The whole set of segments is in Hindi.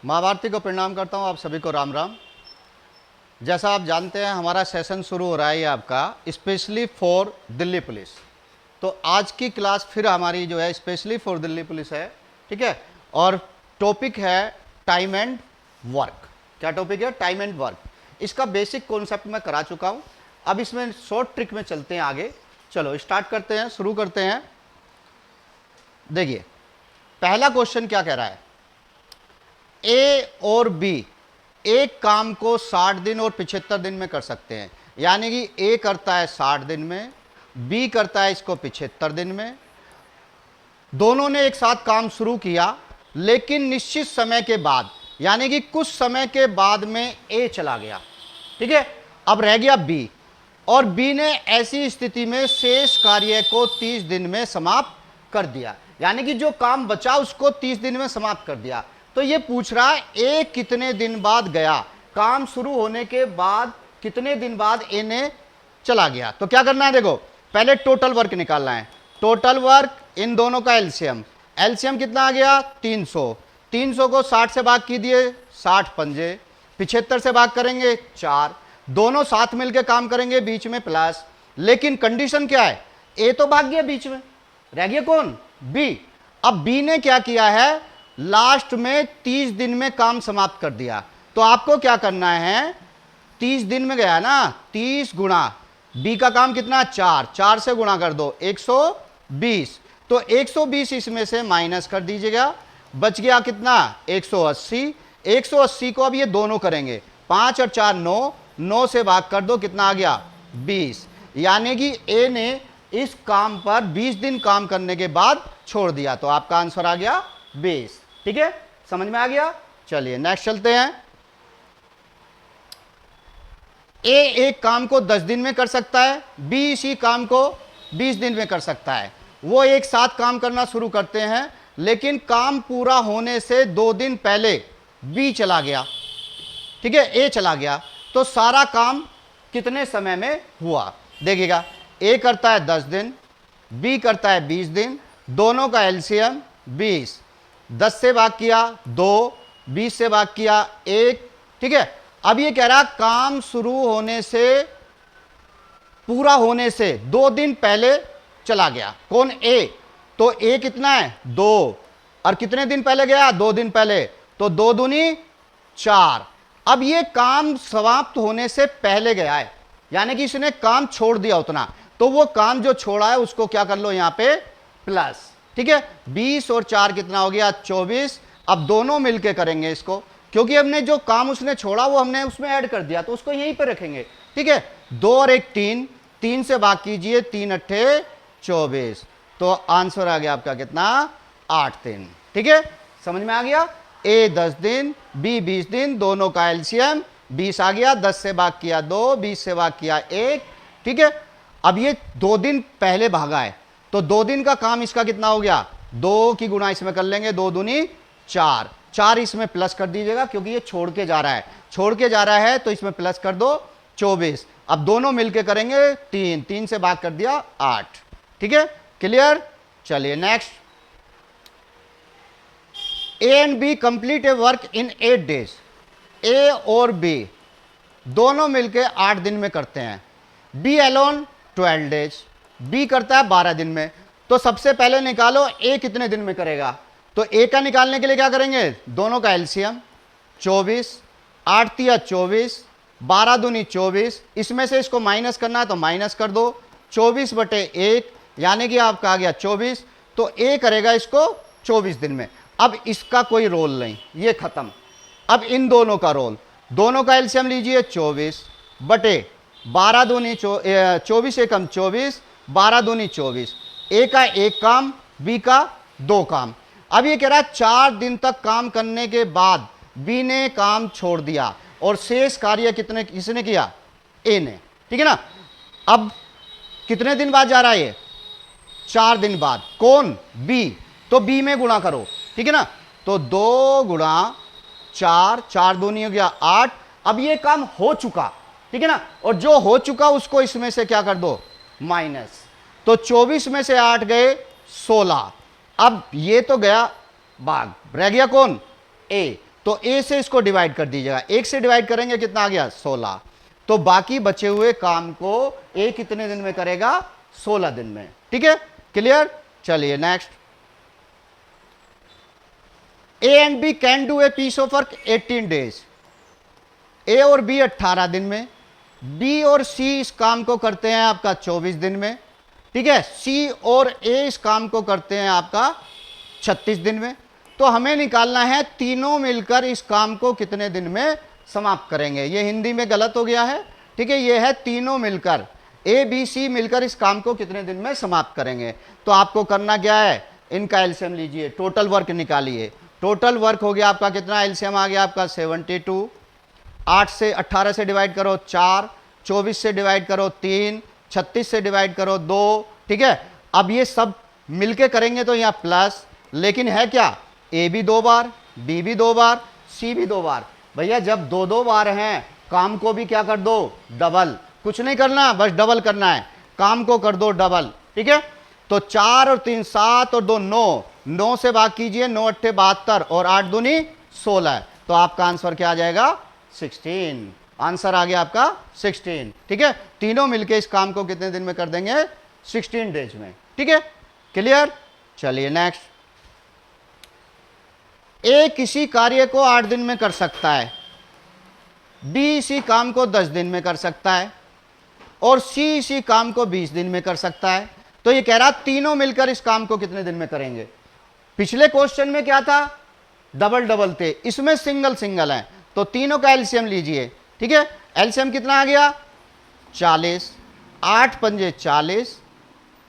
माँ भारती को प्रणाम करता हूँ, आप सभी को राम राम। जैसा आप जानते हैं हमारा सेशन शुरू हो रहा है ये आपका स्पेशली फॉर दिल्ली पुलिस। तो आज की क्लास फिर हमारी जो है स्पेशली फॉर दिल्ली पुलिस है, ठीक है। और टॉपिक है टाइम एंड वर्क। क्या टॉपिक है? Time and work. इसका बेसिक कॉन्सेप्ट मैं करा चुका हूँ, अब इसमें शॉर्ट ट्रिक में चलते हैं आगे। चलो स्टार्ट करते हैं, शुरू करते हैं। देखिए पहला क्वेश्चन क्या कह रहा है, ए और बी एक काम को 60 दिन और 75 दिन में कर सकते हैं। यानी कि ए करता है 60 दिन में, बी करता है इसको 75 दिन में। दोनों ने एक साथ काम शुरू किया, लेकिन निश्चित समय के बाद यानी कि कुछ समय के बाद में ए चला गया, ठीक है। अब रह गया बी, और बी ने ऐसी स्थिति में शेष कार्य को 30 दिन में समाप्त कर दिया। यानी कि जो काम बचा उसको 30 दिन में समाप्त कर दिया। तो ये पूछ रहा है ए कितने दिन बाद गया, काम शुरू होने के बाद कितने दिन बाद ए ने चला गया। तो क्या करना है, देखो पहले टोटल वर्क निकालना है। टोटल वर्क इन दोनों का एलसीएम, एलसीएम कितना आ गया 300। 300 को 60 से भाग कीजिए, 60 पंजे, 75 से भाग करेंगे 4। दोनों साथ मिलकर काम करेंगे, बीच में प्लस। लेकिन कंडीशन क्या है, ए तो भाग गया, बीच में रह गया कौन, बी। अब बी ने क्या किया है, लास्ट में 30 दिन में काम समाप्त कर दिया। तो आपको क्या करना है, 30 दिन में गया ना, 30 गुणा बी का काम कितना, 4, 4 से गुणा कर दो 120। तो 120 इसमें से माइनस कर दीजिएगा, बच गया कितना 180। 180 को अब ये दोनों करेंगे, 5 और 4 9, 9 से भाग कर दो, कितना आ गया 20। यानी कि ए ने इस काम पर 20 दिन काम करने के बाद छोड़ दिया। तो आपका आंसर आ गया 20, ठीक है। समझ में आ गया। चलिए नेक्स्ट चलते हैं। ए एक काम को 10 दिन में कर सकता है, बी इसी काम को 20 दिन में कर सकता है। वो एक साथ काम करना शुरू करते हैं, लेकिन काम पूरा होने से 2 दिन पहले बी चला गया, ठीक है, ए चला गया। तो सारा काम कितने समय में हुआ, देखिएगा। ए करता है 10 दिन, बी करता है 20 दिन, दोनों का एलसीएम 20। 10 से भाग किया 2, 20 से भाग किया 1, ठीक है। अब ये कह रहा काम शुरू होने से पूरा होने से 2 दिन पहले चला गया, कौन, ए। तो ए कितना है 2, और कितने दिन पहले गया, 2 दिन पहले। तो 2 दूनी 4। अब ये काम समाप्त होने से पहले गया है, यानी कि इसने काम छोड़ दिया उतना। तो वो काम जो छोड़ा है उसको क्या कर लो यहां पे प्लस, ठीक है। 20 और 4 कितना हो गया 24। अब दोनों मिलके करेंगे इसको, क्योंकि हमने जो काम उसने छोड़ा वो हमने उसमें ऐड कर दिया, तो उसको यहीं पे रखेंगे, ठीक है। 2 और 1 3, 3 से भाग कीजिए, 3 अट्ठे 24। तो आंसर आ गया आपका कितना 8 दिन, ठीक है। समझ में आ गया। ए 10 दिन, बी 20 दिन, दोनों का एलसीएम 20 आ गया। 10 से भाग किया 2, 20 से भाग किया 1, ठीक है। अब ये 2 दिन पहले भागा है, तो 2 दिन का काम इसका कितना हो गया, 2 की गुणा इसमें कर लेंगे, 2 दूनी 4, 4 इसमें प्लस कर दीजिएगा, क्योंकि ये छोड़ के जा रहा है, छोड़ के जा रहा है तो इसमें प्लस कर दो 24। अब दोनों मिलके करेंगे 3, 3 से भाग कर दिया 8, ठीक है। क्लियर। चलिए next. A and B complete a work in 8 days. A और बी दोनों मिलके 8 दिन में करते हैं, बी अलोन 12 डेज, बी करता है 12 दिन में। तो सबसे पहले निकालो ए कितने दिन में करेगा। तो ए का निकालने के लिए क्या करेंगे, दोनों का एलसीएम 24, 8 तिया 24, 12 दूनी 24। इसमें से इसको माइनस करना है तो माइनस कर दो, 24/1 यानी कि आपका आ गया 24। तो ए करेगा इसको 24 दिन में। अब इसका कोई रोल नहीं, ये खत्म। अब इन दोनों का रोल, दोनों का एलसीएम लीजिए 24/12 दूनी 24 एकम 24, 12 दूनी 24। ए का एक काम, बी का 2 काम। अब ये कह रहा है 4 दिन तक काम करने के बाद बी ने काम छोड़ दिया, और शेष कार्य कितने किसने किया, ए ने, ठीक है ना। अब कितने दिन बाद जा रहा है ये, 4 दिन बाद, कौन, बी। तो बी में गुणा करो, ठीक है ना। तो 2 गुणा 4, 4 दूनी हो गया 8। अब ये काम हो चुका, ठीक है ना, और जो हो चुका उसको इसमें से क्या कर दो माइनस। तो 24 में से 8 गए 16। अब ये तो गया भाग, रह गया कौन, ए। तो ए से इसको डिवाइड कर दीजिएगा, 1 से डिवाइड करेंगे कितना आ गया 16। तो बाकी बचे हुए काम को ए कितने दिन में करेगा 16 दिन में। ठीक है, क्लियर। चलिए next, A and B can do a piece of work 18 days. A और बी 18 दिन में, बी और सी इस काम को करते हैं आपका 24 दिन में। ठीक है, सी और ए इस काम को करते हैं आपका 36 दिन में। तो हमें निकालना है तीनों मिलकर इस काम को कितने दिन में समाप्त करेंगे। ये हिंदी में गलत हो गया है। ठीक है, ये है तीनों मिलकर, ए बी सी मिलकर इस काम को कितने दिन में समाप्त करेंगे। तो आपको करना क्या है, इनका एलसीएम लीजिए, टोटल वर्क निकालिए। टोटल वर्क हो गया आपका कितना, एलसीएम आ गया आपका 72। 8 से 18 से डिवाइड करो 4, 24 से डिवाइड करो 3, 36 से डिवाइड करो 2। ठीक है, अब ये सब मिलके करेंगे तो यहाँ प्लस, लेकिन है क्या, ए भी 2 बार, बी भी 2 बार, सी भी 2 बार। भैया जब 2-2 बार हैं, काम को भी क्या कर दो, डबल। कुछ नहीं करना, बस डबल करना है, काम को कर दो डबल। ठीक है, तो 4 और 3 7 और 2 9, 9 से भाग कीजिए, 9 8 72 और 8 दूनी 16। तो आपका आंसर क्या आ जाएगा 16। आंसर आ गया आपका 16। ठीक है, तीनों मिलके इस काम को कितने दिन में कर देंगे 16 डेज में। ठीक है, क्लियर। चलिए नेक्स्ट, ए किसी कार्य को 8 दिन में कर सकता है, बी इसी काम को 10 दिन में कर सकता है और सी इसी काम को 20 दिन में कर सकता है। तो ये कह रहा तीनों मिलकर इस काम को कितने दिन में करेंगे। पिछले क्वेश्चन में क्या था, डबल डबल थे, इसमें सिंगल सिंगल है। तो तीनों का एलसीएम लीजिए। ठीक है, एलसीएम कितना आ गया 40, 8 पंजे 40,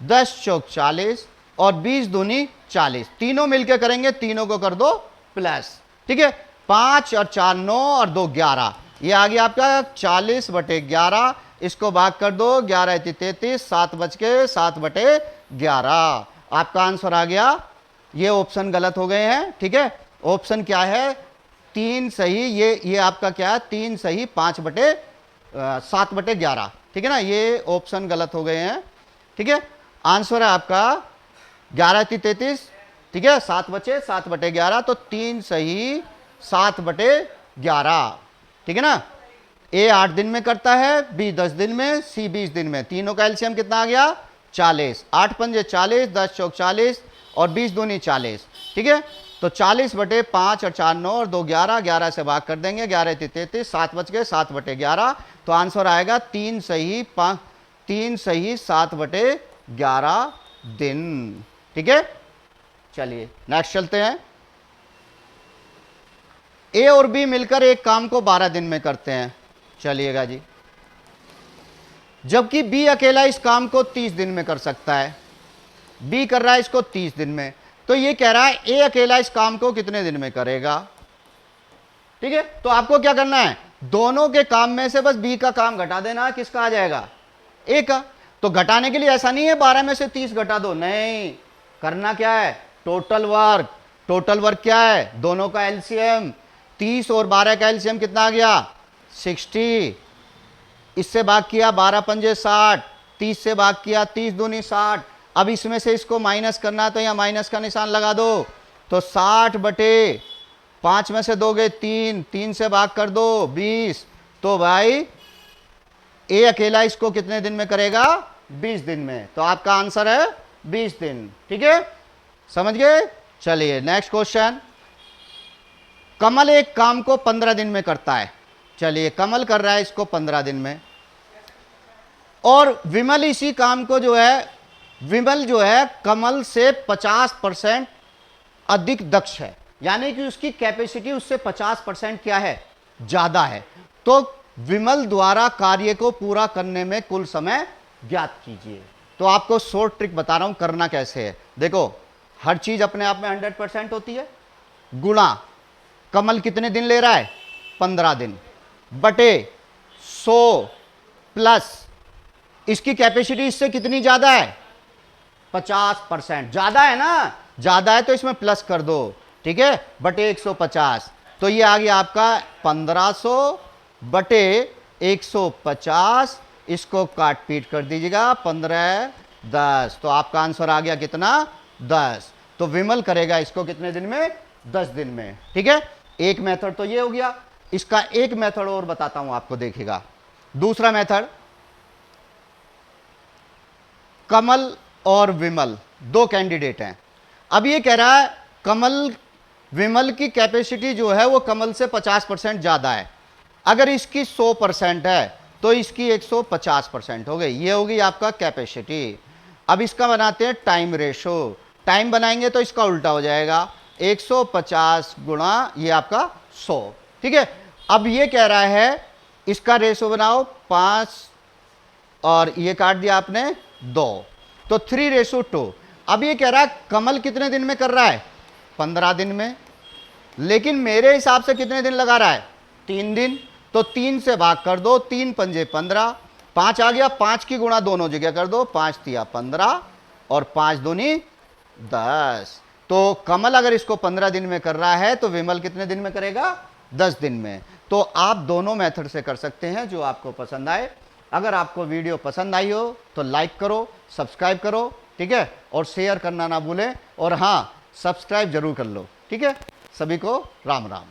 10 चौक 40 और 20 दूनी 40। तीनों मिलकर करेंगे, तीनों को कर दो प्लस। ठीक है, 5 और 4 9 और 2 11, ये आ गया आपका 40/11। इसको भाग कर दो, 11 33, 7 बच के 7/11। आपका आंसर आ गया। ये ऑप्शन गलत हो गए हैं। ठीक है, ऑप्शन क्या है 3 सही, ये आपका क्या है 3 सही 7/11। ठीक है ना, ये ऑप्शन गलत हो गए हैं। ठीक है, आंसर है आपका 11 33। ठीक है, 7 बचे 7/11, तो 3 सही 7/11। ठीक है ना, ए 8 दिन में करता है, बी 10 दिन में, सी 20 दिन में। तीनों का एलसीएम कितना आ गया 40, 8 पंजे 40, 10 चौक 40 और 20 दूनी 40। ठीक है, तो 40/5 और 4 9 और 2 11, 11 से भाग कर देंगे, 11 33, 7 बच गए 7/11। तो आंसर आएगा 3 सही 7/11 दिन। ठीक है, चलिए नेक्स्ट चलते हैं। ए और बी मिलकर एक काम को 12 दिन में करते हैं। चलिएगा जी, जबकि बी अकेला इस काम को 30 दिन में कर सकता है। बी कर रहा है इसको 30 दिन में, तो ये कह रहा है ए अकेला इस काम को कितने दिन में करेगा। ठीक है, तो आपको क्या करना है, दोनों के काम में से बस बी का काम घटा देना, किसका आ जाएगा ए का। तो घटाने के लिए ऐसा नहीं है 12 में से 30 घटा दो, नहीं, करना क्या है टोटल वर्क। टोटल वर्क क्या है, दोनों का एलसीएम 30 और 12 का एलसीएम कितना आ गया 60। इससे भाग किया 12 पंजे 60, 30 से भाग किया 30 दूनी 60। अब इसमें से इसको माइनस करना, तो यहाँ माइनस का निशान लगा दो। तो 60/5 में से दोगे 3, 3 से भाग कर दो 20। तो भाई ए अकेला इसको कितने दिन में करेगा 20 दिन में। तो आपका आंसर है 20 दिन। ठीक है, समझ गए। चलिए नेक्स्ट क्वेश्चन, कमल एक काम को 15 दिन में करता है। चलिए, कमल कर रहा है इसको 15 दिन में, और विमल इसी काम को विमल जो है कमल से 50% अधिक दक्ष है, यानी कि उसकी कैपेसिटी उससे 50% क्या है ज्यादा है। तो विमल द्वारा कार्य को पूरा करने में कुल समय ज्ञात कीजिए। तो आपको शॉर्ट ट्रिक बता रहा हूं करना कैसे है। देखो, हर चीज अपने आप में 100% होती है, गुणा कमल कितने दिन ले रहा है 15 दिन, बटे 100 प्लस इसकी कैपेसिटी इससे कितनी ज्यादा है 50%। ज्यादा है ना, ज्यादा है तो इसमें प्लस कर दो। ठीक है, बटे 150। तो ये आ गया आपका 1500 बटे 150। इसको काट पीट कर दीजिएगा, 15 10। तो आपका आंसर आ गया कितना 10। तो विमल करेगा इसको कितने दिन में 10 दिन में। ठीक है, एक मेथड तो ये हो गया। इसका एक मेथड और बताता हूं आपको, देखिएगा। दूसरा मेथड, कमल और विमल दो कैंडिडेट हैं। अब ये कह रहा है कमल, विमल की कैपेसिटी जो है वो कमल से 50% ज़्यादा है। अगर इसकी 100% है तो इसकी 150% हो गई। ये होगी आपका कैपेसिटी। अब इसका बनाते हैं टाइम रेशो। टाइम बनाएंगे तो इसका उल्टा हो जाएगा, 150 गुणा ये आपका 100। ठीक है। अब ये कह रहा है इसका रेशो बनाओ 5 और ये काट दिया आपने 2, तो 3:2। अब ये कह रहा है कमल कितने दिन में कर रहा है, 15 दिन में, लेकिन मेरे हिसाब से कितने दिन लगा रहा है, 3 दिन। तो 3 से भाग कर दो, 3 पंजे 15, 5 आ गया, 5 की गुणा दोनों जगह कर दो, 5 तिया 15 और 5 दूनी 10। तो कमल अगर इसको 15 दिन में कर रहा है तो विमल कितने दिन में करेगा, 10 दिन में। तो आप दोनों मेथड से कर सकते हैं, जो आपको पसंद आए। अगर आपको वीडियो पसंद आई हो तो लाइक करो, सब्सक्राइब करो, ठीक है, और शेयर करना ना भूलें। और हाँ, सब्सक्राइब जरूर कर लो, ठीक है। सभी को राम राम।